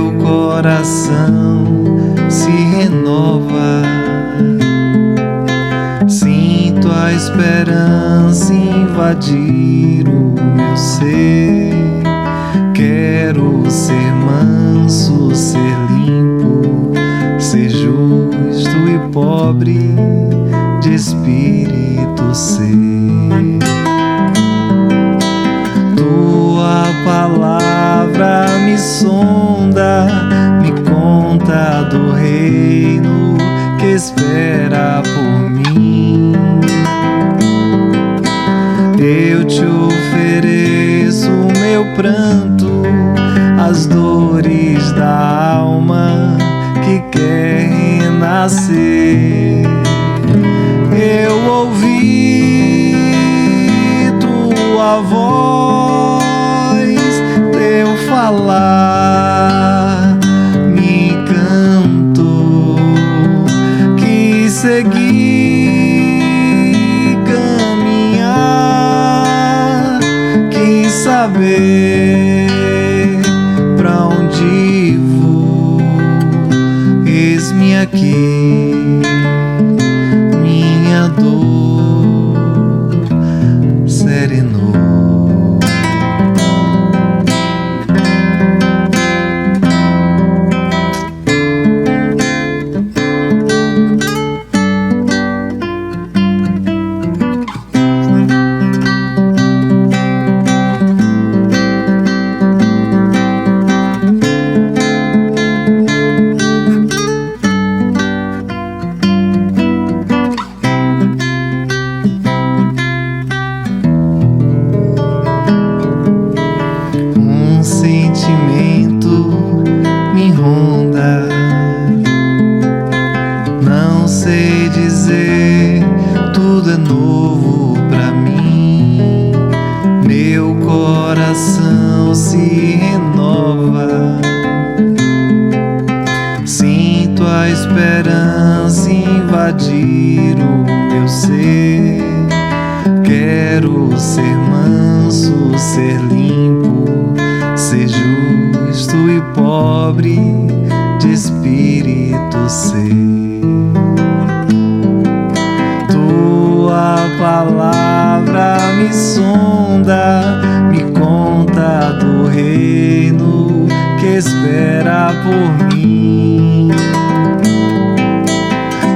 meu coração se renova. Sinto a esperança invadir o meu ser. Quero ser manso, ser limpo, ser justo e pobre de espírito ser. Tua palavra me sonda, me conta do reino que espera por mim. Eu te ofereço meu pranto, as dores da alma que quer renascer. Eu ouvi tua voz, teu falar me encantou, quis seguir, caminhar, quis saber pra onde vou. Eis-me aqui, minha dor serenou. Não sei dizer, tudo é novo pra mim. Meu coração se renova. Sinto a esperança invadir o meu ser. Quero ser manso, ser limpo, ser justo e pobre de espírito ser. Tua palavra me sonda, me conta do reino que espera por mim.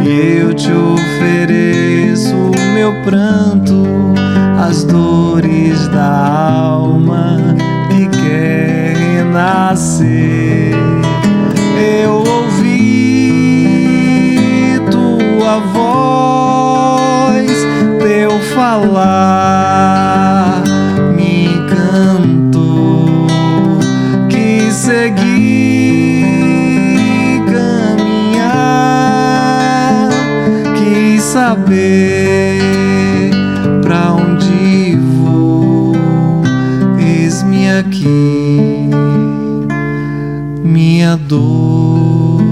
E eu te ofereço meu pranto, as dores da alma que quer renascer. Eu ouvi tua voz, teu falar me encantou, quis seguir, caminhar, quis saber pra onde vou. Eis-me aqui, minha dor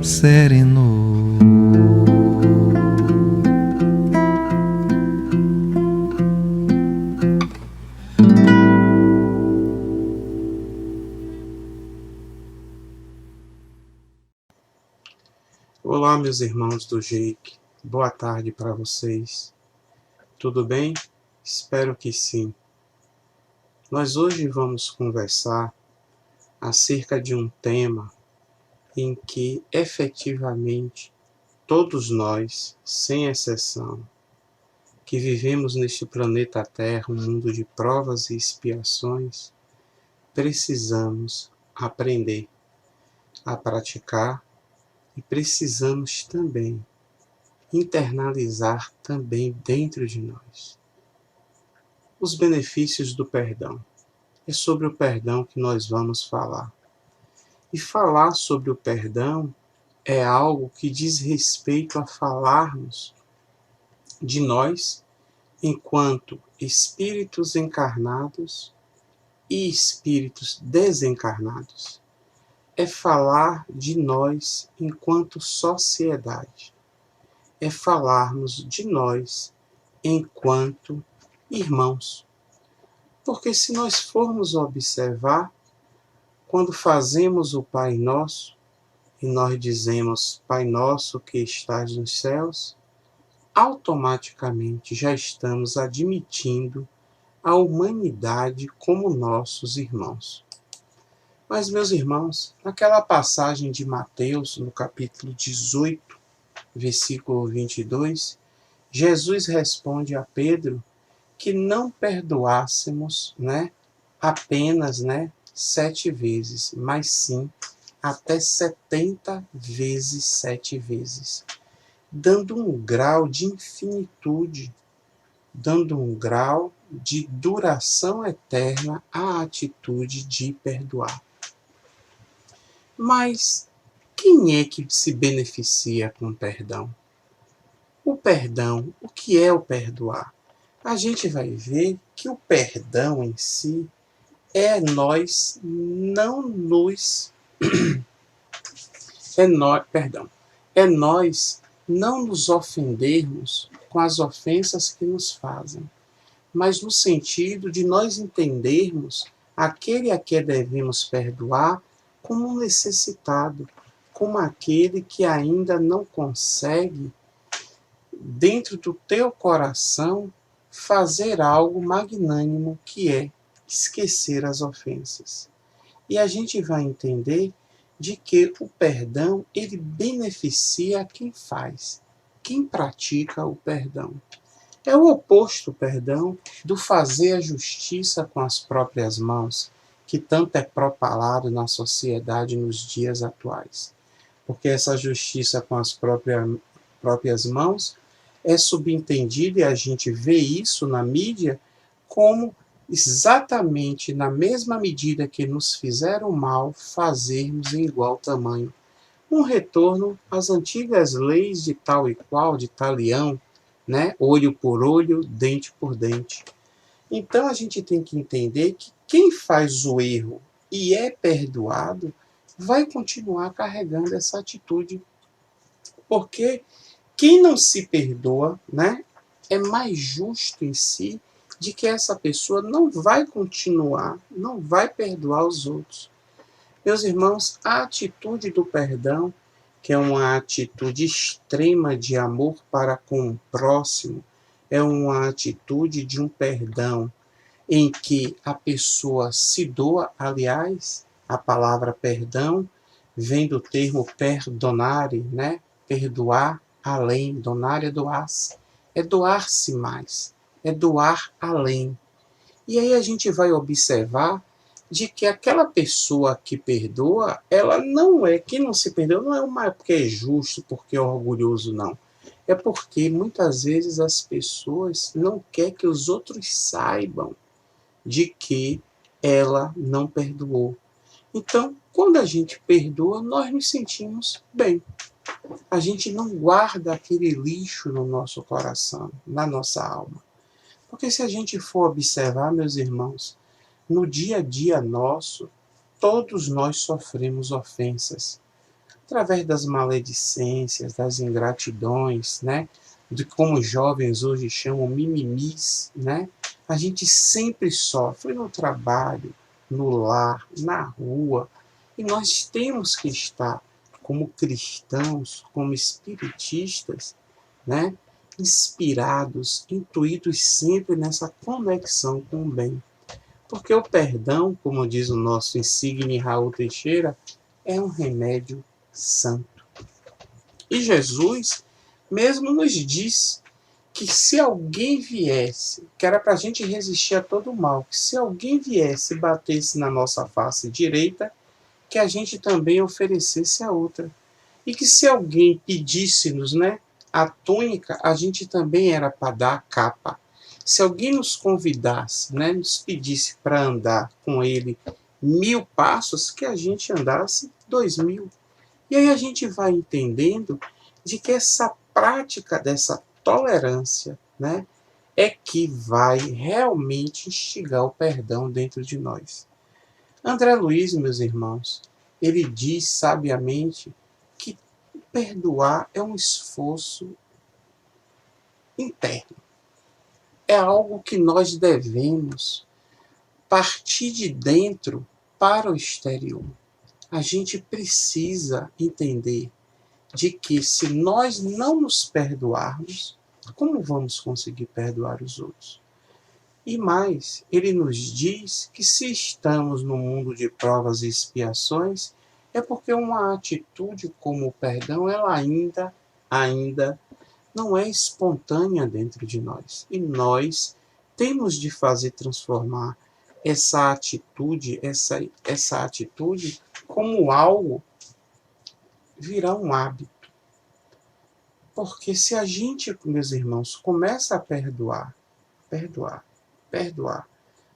serenou. Olá, meus irmãos do Jake. Boa tarde para vocês. Tudo bem? Espero que sim. Nós hoje vamos conversar acerca de um tema em que efetivamente todos nós, sem exceção, que vivemos neste planeta Terra, um mundo de provas e expiações, precisamos aprender a praticar e precisamos também internalizar também dentro de nós. Os benefícios do perdão. É sobre o perdão que nós vamos falar. E falar sobre o perdão é algo que diz respeito a falarmos de nós enquanto espíritos encarnados e espíritos desencarnados. É falar de nós enquanto sociedade. É falarmos de nós enquanto irmãos. Porque se nós formos observar, quando fazemos o Pai Nosso, e nós dizemos Pai Nosso que estás nos céus, automaticamente já estamos admitindo a humanidade como nossos irmãos. Mas, meus irmãos, naquela passagem de Mateus, no capítulo 18, versículo 22, Jesus responde a Pedro que não perdoássemos, apenas, 7 vezes, mas sim até 70 vezes 7 vezes, dando um grau de infinitude, dando um grau de duração eterna à atitude de perdoar. Mas quem é que se beneficia com o perdão? O perdão, o que é o perdoar? A gente vai ver que o perdão em si é nós não nos é nós não nos ofendermos com as ofensas que nos fazem, mas no sentido de nós entendermos aquele a quem devemos perdoar como um necessitado, como aquele que ainda não consegue, dentro do teu coração, fazer algo magnânimo, que é esquecer as ofensas. E a gente vai entender de que o perdão, ele beneficia quem faz, quem pratica o perdão. É o oposto, o perdão, do fazer a justiça com as próprias mãos, que tanto é propalado na sociedade nos dias atuais. Porque essa justiça com as próprias mãos é subentendida, e a gente vê isso na mídia, como exatamente na mesma medida que nos fizeram mal, fazermos em igual tamanho. Um retorno às antigas leis de tal e qual, de talião, olho por olho, dente por dente. Então a gente tem que entender que quem faz o erro e é perdoado vai continuar carregando essa atitude, porque quem não se perdoa, é mais justo em si de que essa pessoa não vai continuar, não vai perdoar os outros. Meus irmãos, a atitude do perdão, que é uma atitude extrema de amor para com o próximo, é uma atitude de um perdão em que a pessoa se doa. Aliás, a palavra perdão vem do termo perdonare, perdoar além, donare é doar-se, é doar-se mais, é doar além. E aí a gente vai observar de que aquela pessoa que perdoa, ela não é, quem não se perdoa não é porque é justo, porque é orgulhoso, não. É porque muitas vezes as pessoas não querem que os outros saibam de que ela não perdoou. Então, quando a gente perdoa, nós nos sentimos bem. A gente não guarda aquele lixo no nosso coração, na nossa alma. Porque se a gente for observar, meus irmãos, no dia a dia nosso, todos nós sofremos ofensas. Através das maledicências, das ingratidões, de como os jovens hoje chamam mimimis, A gente sempre sofre no trabalho, no lar, na rua. E nós temos que estar, como cristãos, como espiritistas, inspirados, intuídos sempre nessa conexão com o bem. Porque o perdão, como diz o nosso insigne Raul Teixeira, é um remédio santo. E Jesus mesmo nos diz que se alguém viesse, que era para a gente resistir a todo o mal, que se alguém viesse e batesse na nossa face direita, que a gente também oferecesse a outra. E que se alguém pedisse-nos, a túnica, a gente também era para dar a capa. Se alguém nos convidasse, nos pedisse para andar com ele 1000 passos, que a gente andasse 2000. E aí a gente vai entendendo de que essa prática dessa tolerância, é que vai realmente instigar o perdão dentro de nós. André Luiz, meus irmãos, ele diz sabiamente que perdoar é um esforço interno. É algo que nós devemos partir de dentro para o exterior. A gente precisa entender de que se nós não nos perdoarmos, como vamos conseguir perdoar os outros? E mais, ele nos diz que se estamos no mundo de provas e expiações, é porque uma atitude como o perdão, ela ainda não é espontânea dentro de nós. E nós temos de fazer transformar essa atitude, essa atitude como algo virar um hábito. Porque se a gente, meus irmãos, começa a perdoar,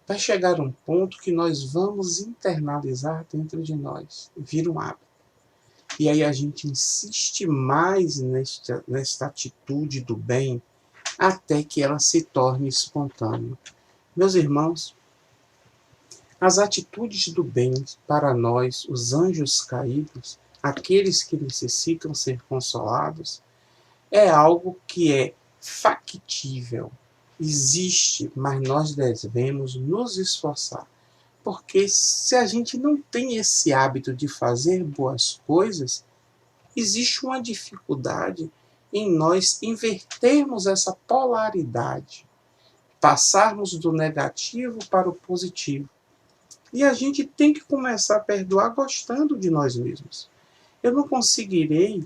vai chegar um ponto que nós vamos internalizar dentro de nós, vira um hábito. E aí a gente insiste mais nesta atitude do bem até que ela se torne espontânea. Meus irmãos, as atitudes do bem para nós, os anjos caídos, aqueles que necessitam ser consolados, é algo que é factível, existe, mas nós devemos nos esforçar. Porque se a gente não tem esse hábito de fazer boas coisas, existe uma dificuldade em nós invertermos essa polaridade, passarmos do negativo para o positivo. E a gente tem que começar a perdoar gostando de nós mesmos. Eu não conseguirei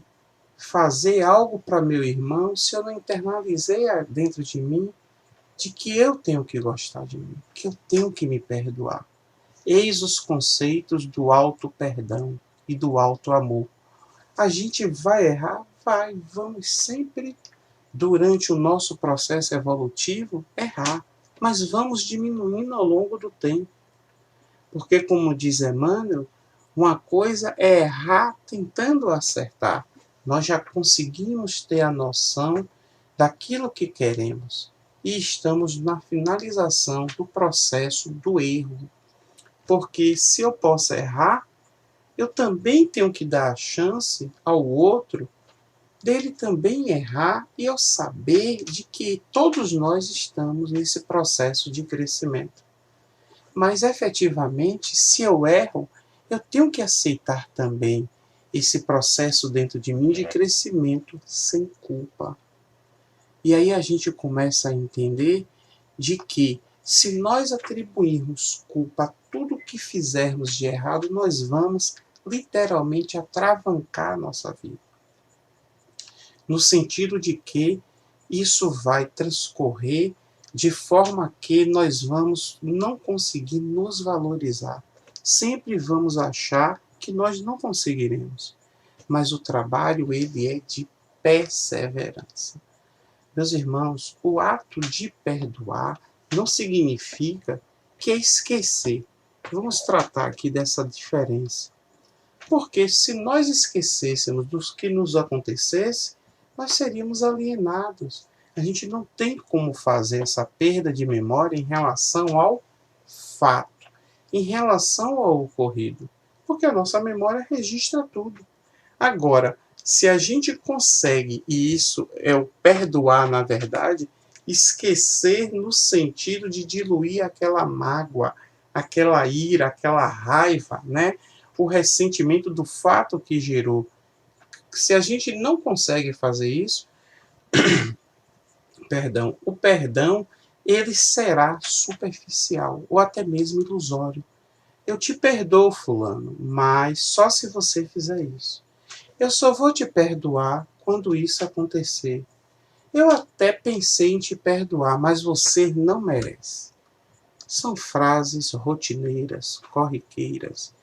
fazer algo para meu irmão se eu não internalizei dentro de mim de que eu tenho que gostar de mim, que eu tenho que me perdoar. Eis os conceitos do auto-perdão e do auto-amor. A gente vai errar? Vamos sempre, durante o nosso processo evolutivo, errar. Mas vamos diminuindo ao longo do tempo. Porque, como diz Emmanuel, uma coisa é errar tentando acertar. Nós já conseguimos ter a noção daquilo que queremos. E estamos na finalização do processo do erro. Porque se eu posso errar, eu também tenho que dar a chance ao outro dele também errar e eu saber de que todos nós estamos nesse processo de crescimento. Mas efetivamente, se eu erro, eu tenho que aceitar também esse processo dentro de mim de crescimento sem culpa. E aí a gente começa a entender de que se nós atribuirmos culpa a tudo que fizermos de errado, nós vamos literalmente atravancar a nossa vida. No sentido de que isso vai transcorrer de forma que nós vamos não conseguir nos valorizar. Sempre vamos achar que nós não conseguiremos. Mas o trabalho, ele é de perseverança. Meus irmãos, o ato de perdoar não significa que é esquecer. Vamos tratar aqui dessa diferença. Porque se nós esquecêssemos dos que nos acontecesse, nós seríamos alienados. A gente não tem como fazer essa perda de memória em relação ao fato, em relação ao ocorrido, porque a nossa memória registra tudo. Agora, se a gente consegue, e isso é o perdoar na verdade, esquecer no sentido de diluir aquela mágoa, aquela ira, aquela raiva, né? O ressentimento do fato que gerou. Se a gente não consegue fazer isso, o perdão ele será superficial ou até mesmo ilusório. Eu te perdoo, fulano, mas só se você fizer isso. Eu só vou te perdoar quando isso acontecer. Eu até pensei em te perdoar, mas você não merece. São frases rotineiras, corriqueiras.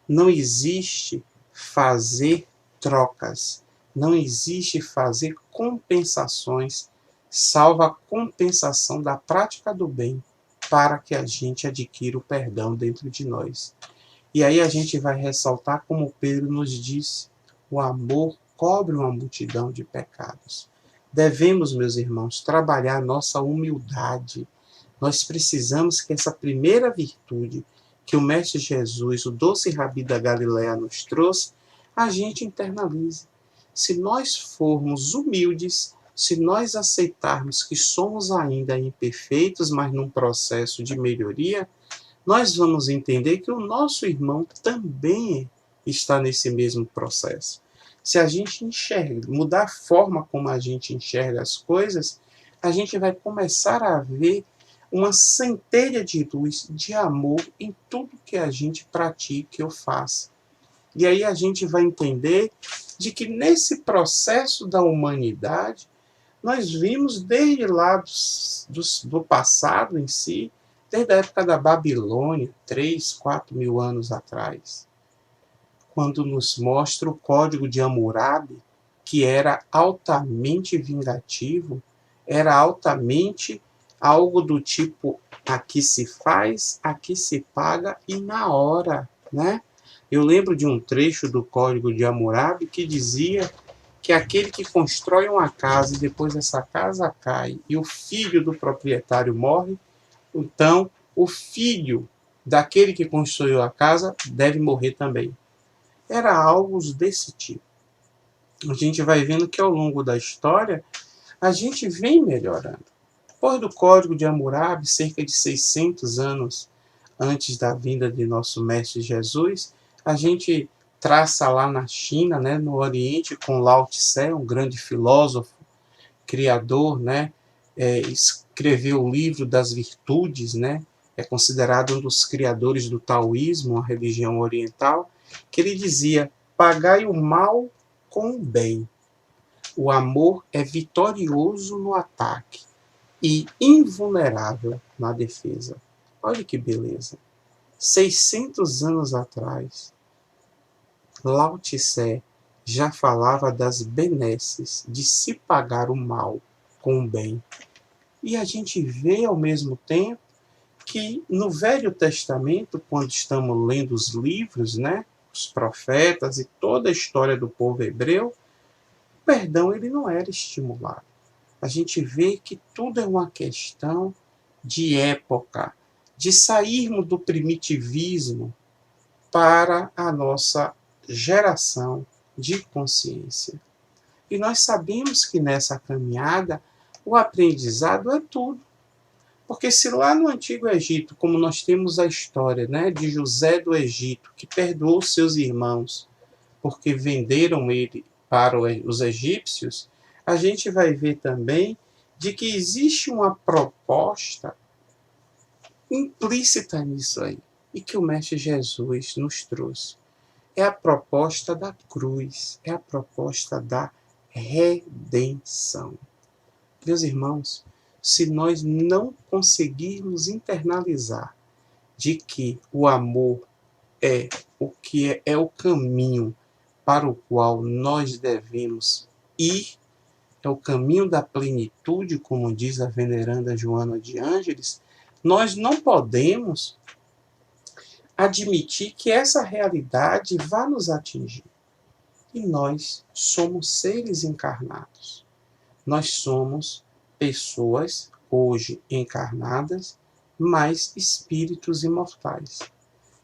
Não existe fazer trocas. Não existe fazer compensações, salvo a compensação da prática do bem para que a gente adquira o perdão dentro de nós. E aí a gente vai ressaltar como Pedro nos disse, o amor cobre uma multidão de pecados. Devemos, meus irmãos, trabalhar nossa humildade. Nós precisamos que essa primeira virtude que o Mestre Jesus, o doce Rabi da Galileia, nos trouxe, a gente internalize. Se nós formos humildes, se nós aceitarmos que somos ainda imperfeitos, mas num processo de melhoria, nós vamos entender que o nosso irmão também está nesse mesmo processo. Se a gente mudar a forma como a gente enxerga as coisas, a gente vai começar a ver uma centelha de luz, de amor em tudo que a gente pratica ou faça. E aí a gente vai entender de que nesse processo da humanidade, nós vimos desde lá do passado em si, desde a época da Babilônia, 3, 4 mil anos atrás, quando nos mostra o Código de Hammurabi, que era altamente vingativo, era altamente algo do tipo, aqui se faz, aqui se paga e na hora, né? Eu lembro de um trecho do Código de Hammurabi que dizia que aquele que constrói uma casa e depois essa casa cai e o filho do proprietário morre, então o filho daquele que construiu a casa deve morrer também. Era algo desse tipo. A gente vai vendo que ao longo da história a gente vem melhorando. Depois do Código de Hammurabi, cerca de 600 anos antes da vinda de nosso Mestre Jesus, a gente traça lá na China, né, no Oriente, com Lao Tse, um grande filósofo, criador, né, escreveu o livro das virtudes, né, é considerado um dos criadores do taoísmo, a religião oriental, que ele dizia: pagai o mal com o bem. O amor é vitorioso no ataque e invulnerável na defesa. Olha que beleza. 600 anos atrás, Lao Tse já falava das benesses de se pagar o mal com o bem. E a gente vê ao mesmo tempo que no Velho Testamento, quando estamos lendo os livros, né, os profetas e toda a história do povo hebreu, o perdão ele não era estimulado. A gente vê que tudo é uma questão de época, de sairmos do primitivismo para a nossa geração de consciência. E nós sabemos que nessa caminhada o aprendizado é tudo. Porque se lá no Antigo Egito, como nós temos a história, né, de José do Egito, que perdoou seus irmãos porque venderam ele para os egípcios, a gente vai ver também de que existe uma proposta implícita nisso aí, e que o Mestre Jesus nos trouxe. É a proposta da cruz, é a proposta da redenção. Meus irmãos, se nós não conseguirmos internalizar de que o amor é o que é o caminho para o qual nós devemos ir, é o caminho da plenitude, como diz a veneranda Joana de Ângeles, nós não podemos admitir que essa realidade vá nos atingir. E nós somos seres encarnados. Nós somos pessoas hoje encarnadas, mas espíritos imortais.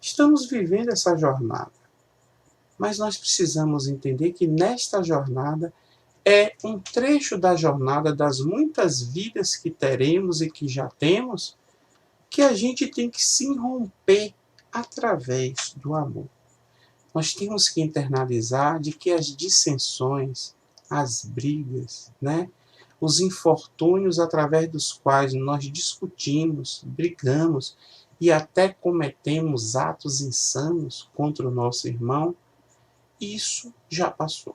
Estamos vivendo essa jornada. Mas nós precisamos entender que nesta jornada é um trecho da jornada das muitas vidas que teremos e que já temos, que a gente tem que se romper através do amor. Nós temos que internalizar de que as dissensões, as brigas, né, os infortúnios através dos quais nós discutimos, brigamos e até cometemos atos insanos contra o nosso irmão, isso já passou.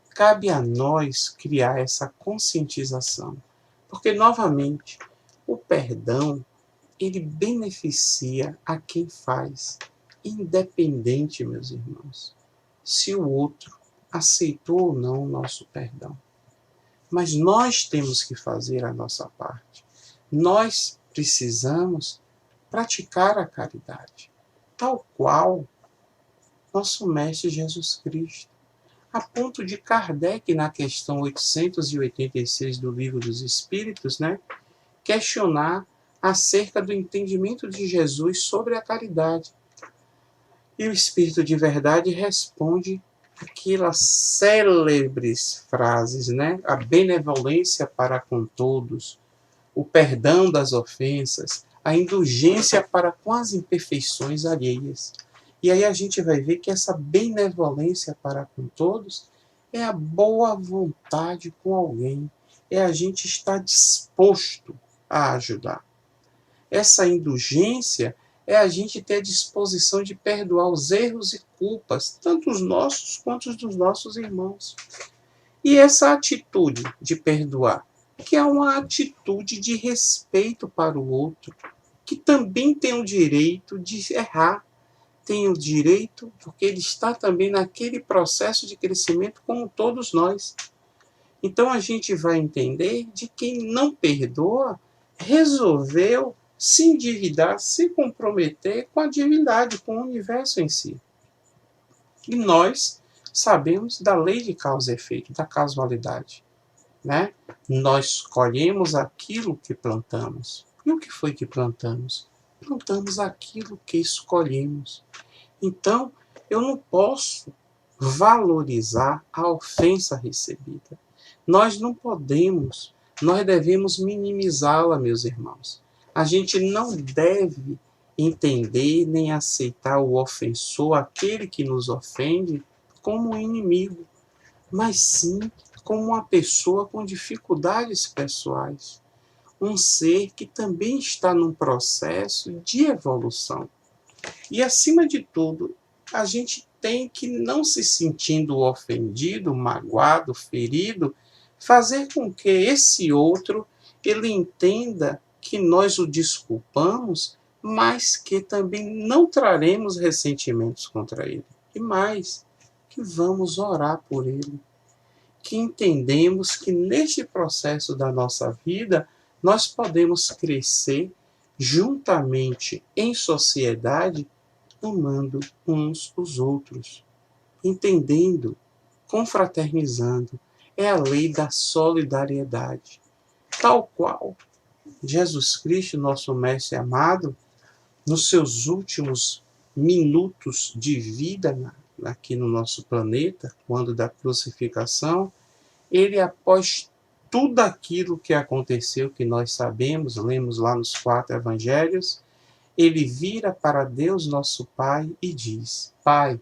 Cabe a nós criar essa conscientização, porque, novamente, o perdão, ele beneficia a quem faz, independente, meus irmãos, se o outro aceitou ou não o nosso perdão. Mas nós temos que fazer a nossa parte. Nós precisamos praticar a caridade, tal qual nosso Mestre Jesus Cristo. A ponto de Kardec, na questão 886 do Livro dos Espíritos, né, questionar acerca do entendimento de Jesus sobre a caridade. E o Espírito de Verdade responde aquelas célebres frases, né? A benevolência para com todos, o perdão das ofensas, a indulgência para com as imperfeições alheias. E aí a gente vai ver que essa benevolência para com todos é a boa vontade com alguém, é a gente estar disposto a ajudar. Essa indulgência é a gente ter a disposição de perdoar os erros e culpas, tanto os nossos quanto os dos nossos irmãos. E essa atitude de perdoar, que é uma atitude de respeito para o outro, que também tem o direito de errar, tem o direito, porque ele está também naquele processo de crescimento como todos nós. Então a gente vai entender de quem não perdoa, resolveu se endividar, se comprometer com a divindade, com o universo em si. E nós sabemos da lei de causa e efeito, da casualidade, né? Nós colhemos aquilo que plantamos. E o que foi que plantamos? Plantamos aquilo que escolhemos. Então, eu não posso valorizar a ofensa recebida. Nós não podemos, nós devemos minimizá-la, meus irmãos. A gente não deve entender nem aceitar o ofensor, aquele que nos ofende, como um inimigo, mas sim como uma pessoa com dificuldades pessoais. Um ser que também está num processo de evolução. E, acima de tudo, a gente tem que, não se sentindo ofendido, magoado, ferido, fazer com que esse outro ele entenda que nós o desculpamos, mas que também não traremos ressentimentos contra ele. E mais, que vamos orar por ele. Que entendemos que neste processo da nossa vida, nós podemos crescer juntamente em sociedade, amando uns os outros, entendendo, confraternizando. É a lei da solidariedade. Tal qual Jesus Cristo, nosso Mestre amado, nos seus últimos minutos de vida aqui no nosso planeta, quando da crucificação, ele, após tudo aquilo que aconteceu, que nós sabemos, lemos lá nos 4 evangelhos, ele vira para Deus nosso Pai e diz: Pai,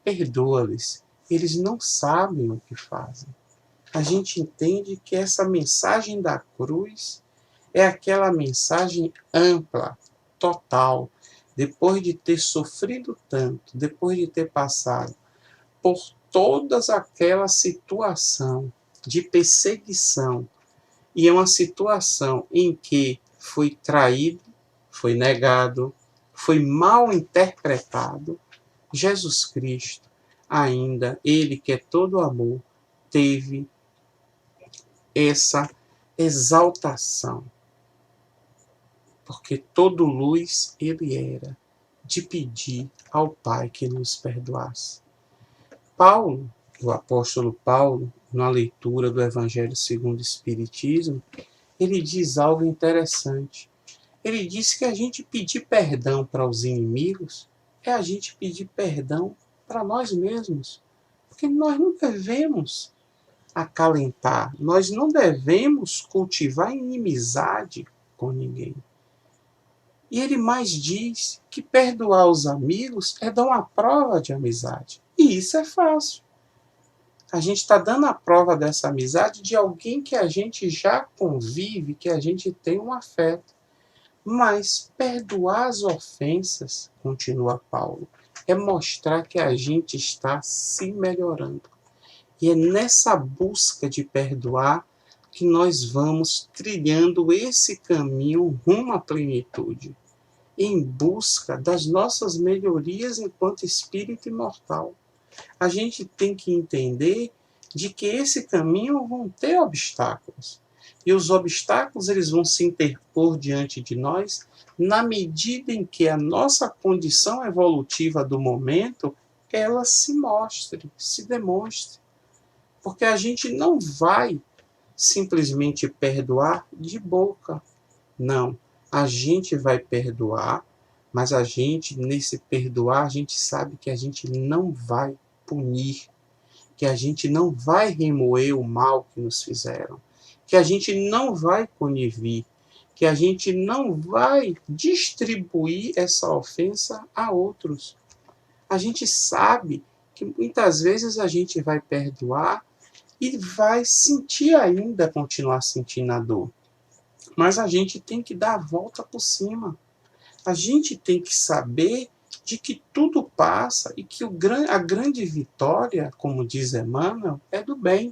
perdoa-lhes, eles não sabem o que fazem. A gente entende que essa mensagem da cruz é aquela mensagem ampla, total, depois de ter sofrido tanto, depois de ter passado por todas aquela situação de perseguição, e é uma situação em que foi traído, foi negado, foi mal interpretado, Jesus Cristo, ainda, ele que é todo amor, teve essa exaltação, porque todo luz ele era, de pedir ao Pai que nos perdoasse. Paulo, o apóstolo Paulo, na leitura do Evangelho segundo o Espiritismo, ele diz algo interessante. Ele diz que a gente pedir perdão para os inimigos é a gente pedir perdão para nós mesmos. Porque nós não devemos acalentar, nós não devemos cultivar inimizade com ninguém. E ele mais diz que perdoar os amigos é dar uma prova de amizade. E isso é fácil. A gente está dando a prova dessa amizade de alguém que a gente já convive, que a gente tem um afeto. Mas perdoar as ofensas, continua Paulo, é mostrar que a gente está se melhorando. E é nessa busca de perdoar que nós vamos trilhando esse caminho rumo à plenitude, em busca das nossas melhorias enquanto espírito imortal. A gente tem que entender de que esse caminho vão ter obstáculos. E os obstáculos eles vão se interpor diante de nós na medida em que a nossa condição evolutiva do momento ela se mostre, se demonstre. Porque a gente não vai simplesmente perdoar de boca. Não. A gente vai perdoar, mas a gente, nesse perdoar, a gente sabe que a gente não vai punir, que a gente não vai remoer o mal que nos fizeram, que a gente não vai conivir, que a gente não vai distribuir essa ofensa a outros. A gente sabe que muitas vezes a gente vai perdoar e vai sentir ainda, continuar sentindo a dor. Mas a gente tem que dar a volta por cima. A gente tem que saber de que tudo passa e que a grande vitória, como diz Emmanuel, é do bem,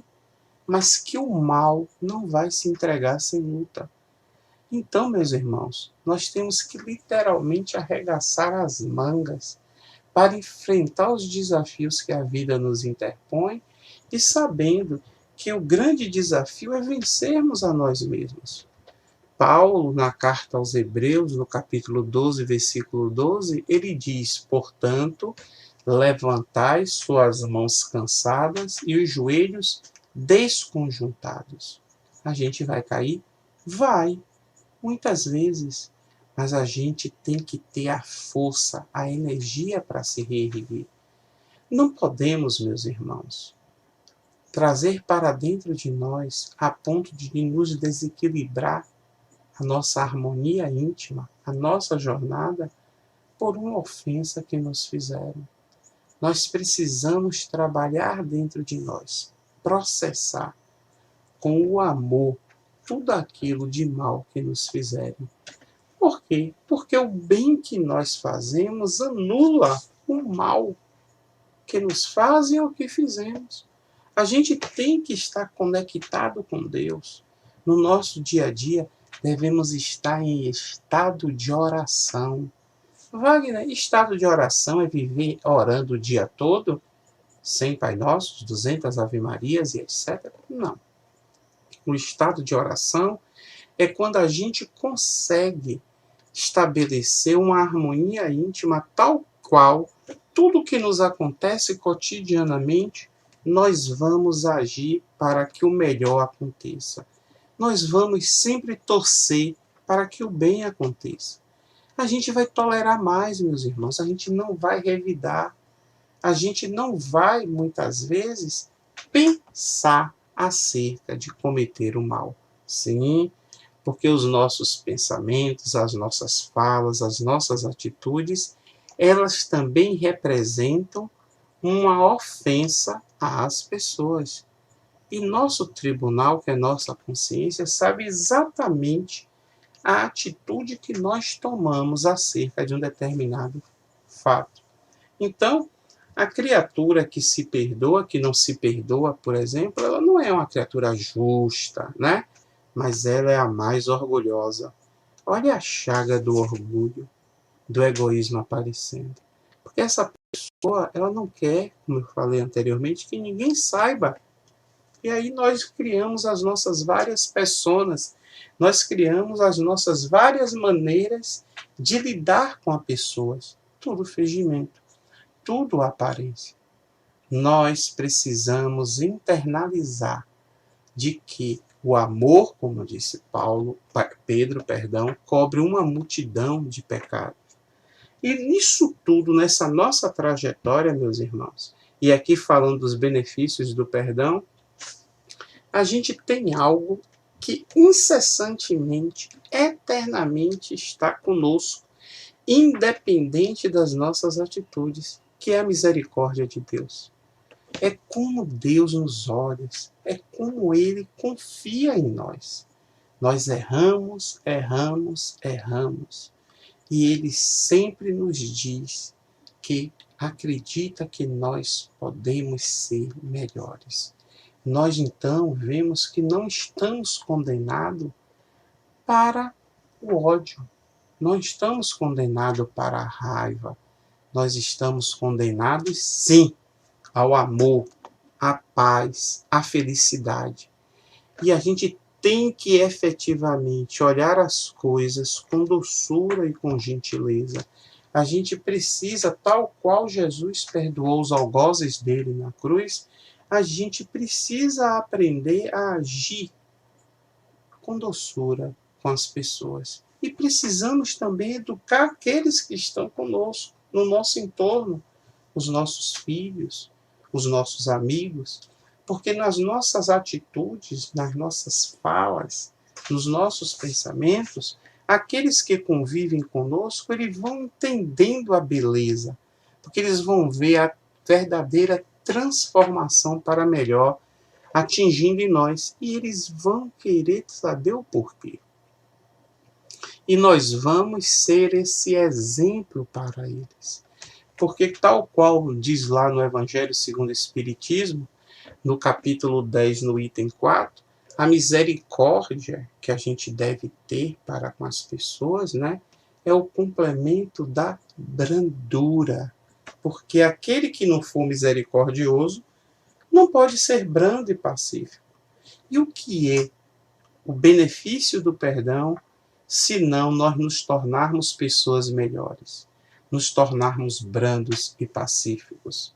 mas que o mal não vai se entregar sem luta. Então, meus irmãos, nós temos que literalmente arregaçar as mangas para enfrentar os desafios que a vida nos interpõe e sabendo que o grande desafio é vencermos a nós mesmos. Paulo, na carta aos Hebreus, no capítulo 12, versículo 12, ele diz: portanto, levantai suas mãos cansadas e os joelhos desconjuntados. A gente vai cair? Vai, muitas vezes, mas a gente tem que ter a força, a energia para se reerguer. Não podemos, meus irmãos, trazer para dentro de nós a ponto de nos desequilibrar a nossa harmonia íntima, a nossa jornada, por uma ofensa que nos fizeram. Nós precisamos trabalhar dentro de nós, processar com o amor tudo aquilo de mal que nos fizeram. Por quê? Porque o bem que nós fazemos anula o mal que nos fazem ou que fizemos. A gente tem que estar conectado com Deus. No nosso dia a dia, devemos estar em estado de oração. Wagner, estado de oração é viver orando o dia todo, sem Pai Nossos, 200 Ave Marias e etc. Não. O estado de oração é quando a gente consegue estabelecer uma harmonia íntima tal qual tudo que nos acontece cotidianamente, nós vamos agir para que o melhor aconteça. Nós vamos sempre torcer para que o bem aconteça. A gente vai tolerar mais, meus irmãos, a gente não vai revidar, a gente não vai, muitas vezes, pensar acerca de cometer o mal. Sim, porque os nossos pensamentos, as nossas falas, as nossas atitudes, elas também representam uma ofensa às pessoas. E nosso tribunal, que é nossa consciência, sabe exatamente a atitude que nós tomamos acerca de um determinado fato. Então, a criatura que se perdoa, que não se perdoa, por exemplo, ela não é uma criatura justa, né? Mas ela é a mais orgulhosa. Olha a chaga do orgulho, do egoísmo aparecendo. Porque essa pessoa, ela não quer, como eu falei anteriormente, que ninguém saiba. E aí nós criamos as nossas várias personas, nós criamos as nossas várias maneiras de lidar com as pessoas. Tudo fingimento, tudo aparência. Nós precisamos internalizar de que o amor, como disse Pedro, cobre uma multidão de pecados. E nisso tudo, nessa nossa trajetória, meus irmãos, e aqui falando dos benefícios do perdão, a gente tem algo que incessantemente, eternamente está conosco, independente das nossas atitudes, que é a misericórdia de Deus. É como Deus nos olha, é como Ele confia em nós. Nós erramos, erramos, erramos. E Ele sempre nos diz que acredita que nós podemos ser melhores. Nós, então, vemos que não estamos condenados para o ódio. Não estamos condenados para a raiva. Nós estamos condenados, sim, ao amor, à paz, à felicidade. E a gente tem que efetivamente olhar as coisas com doçura e com gentileza. A gente precisa, tal qual Jesus perdoou os algozes dele na cruz, a gente precisa aprender a agir com doçura com as pessoas. E precisamos também educar aqueles que estão conosco, no nosso entorno, os nossos filhos, os nossos amigos, porque nas nossas atitudes, nas nossas falas, nos nossos pensamentos, aqueles que convivem conosco, eles vão entendendo a beleza, porque eles vão ver a verdadeira transformação para melhor atingindo em nós, e eles vão querer saber o porquê. E nós vamos ser esse exemplo para eles. Porque tal qual diz lá no Evangelho segundo o Espiritismo, no capítulo 10, no item 4, a misericórdia que a gente deve ter para com as pessoas, né, é o complemento da brandura. Porque aquele que não for misericordioso não pode ser brando e pacífico. E o que é o benefício do perdão, se não nós nos tornarmos pessoas melhores, nos tornarmos brandos e pacíficos?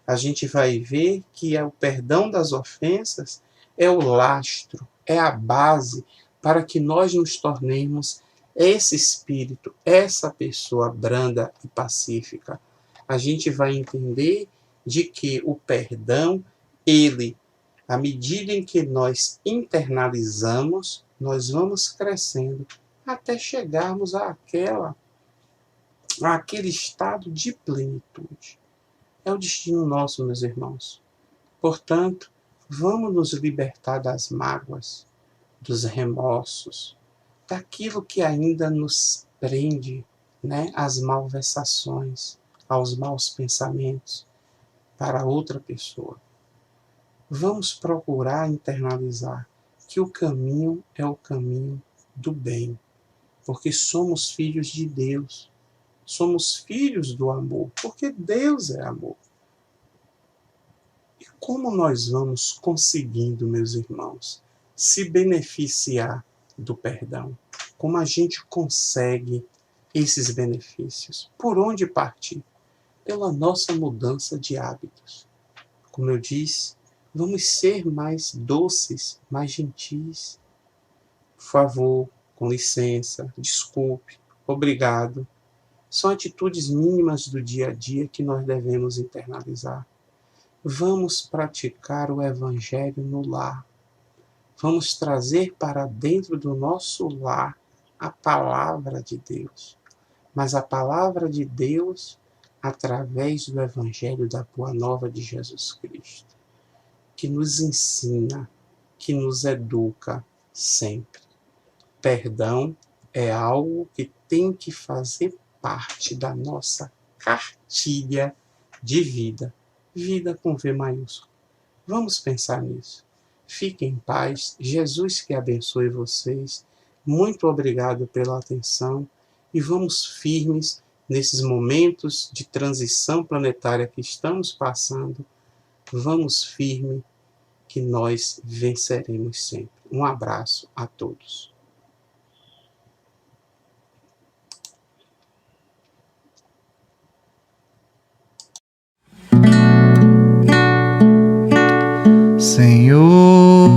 A gente vai ver que o perdão das ofensas é o lastro, é a base para que nós nos tornemos esse espírito, essa pessoa branda e pacífica. A gente vai entender de que o perdão, ele, à medida em que nós internalizamos, nós vamos crescendo até chegarmos àquele estado de plenitude. É o destino nosso, meus irmãos. Portanto, vamos nos libertar das mágoas, dos remorsos, daquilo que ainda nos prende, né, às malversações, aos maus pensamentos para outra pessoa. Vamos procurar internalizar que o caminho é o caminho do bem, porque somos filhos de Deus, somos filhos do amor, porque Deus é amor. E como nós vamos conseguindo, meus irmãos, se beneficiar do perdão? Como a gente consegue esses benefícios? Por onde partir? Pela nossa mudança de hábitos. Como eu disse, vamos ser mais doces, mais gentis. Por favor, com licença, desculpe, obrigado. São atitudes mínimas do dia a dia que nós devemos internalizar. Vamos praticar o Evangelho no lar. Vamos trazer para dentro do nosso lar a palavra de Deus. Mas a palavra de Deus através do Evangelho da Boa Nova de Jesus Cristo, que nos ensina, que nos educa sempre. Perdão é algo que tem que fazer parte da nossa cartilha de vida. Vida com V maiúsculo. Vamos pensar nisso. Fiquem em paz. Jesus que abençoe vocês. Muito obrigado pela atenção. E vamos firmes nesses momentos de transição planetária que estamos passando. Vamos firme que nós venceremos sempre. Um abraço a todos. Senhor,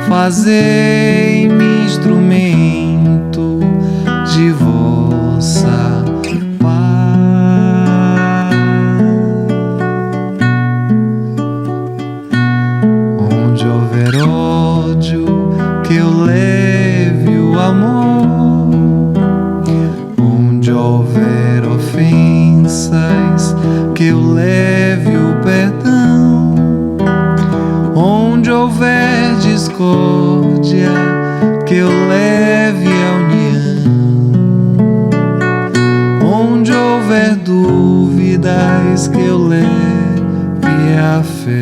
fazei-me instrumento de vossa paz. Onde houver ódio, que eu leve o amor. Onde houver ofensas, que eu leve o perdão. Onde houver discórdia, que eu leve a união. Onde houver dúvidas, que eu leve a fé.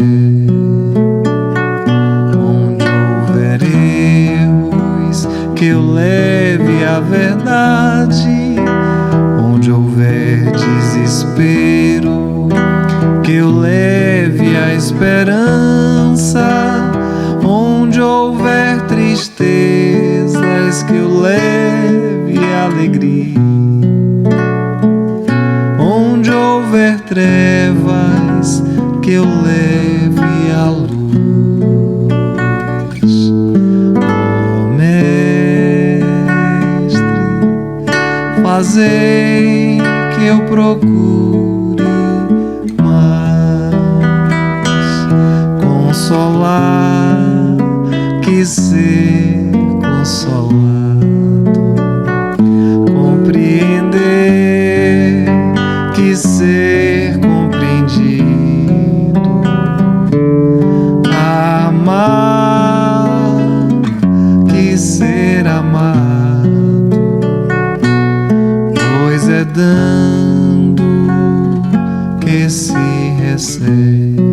Onde houver erros, que eu leve a verdade. Onde houver desespero, que eu leve a esperança. Onde houver tristezas, que eu leve a alegria. Onde houver trevas, que eu leve a luz. Ó Mestre, fazei que eu procure mais consolar que ser consolado, compreender que ser compreendido, amar que ser amado, pois é dando que se recebe.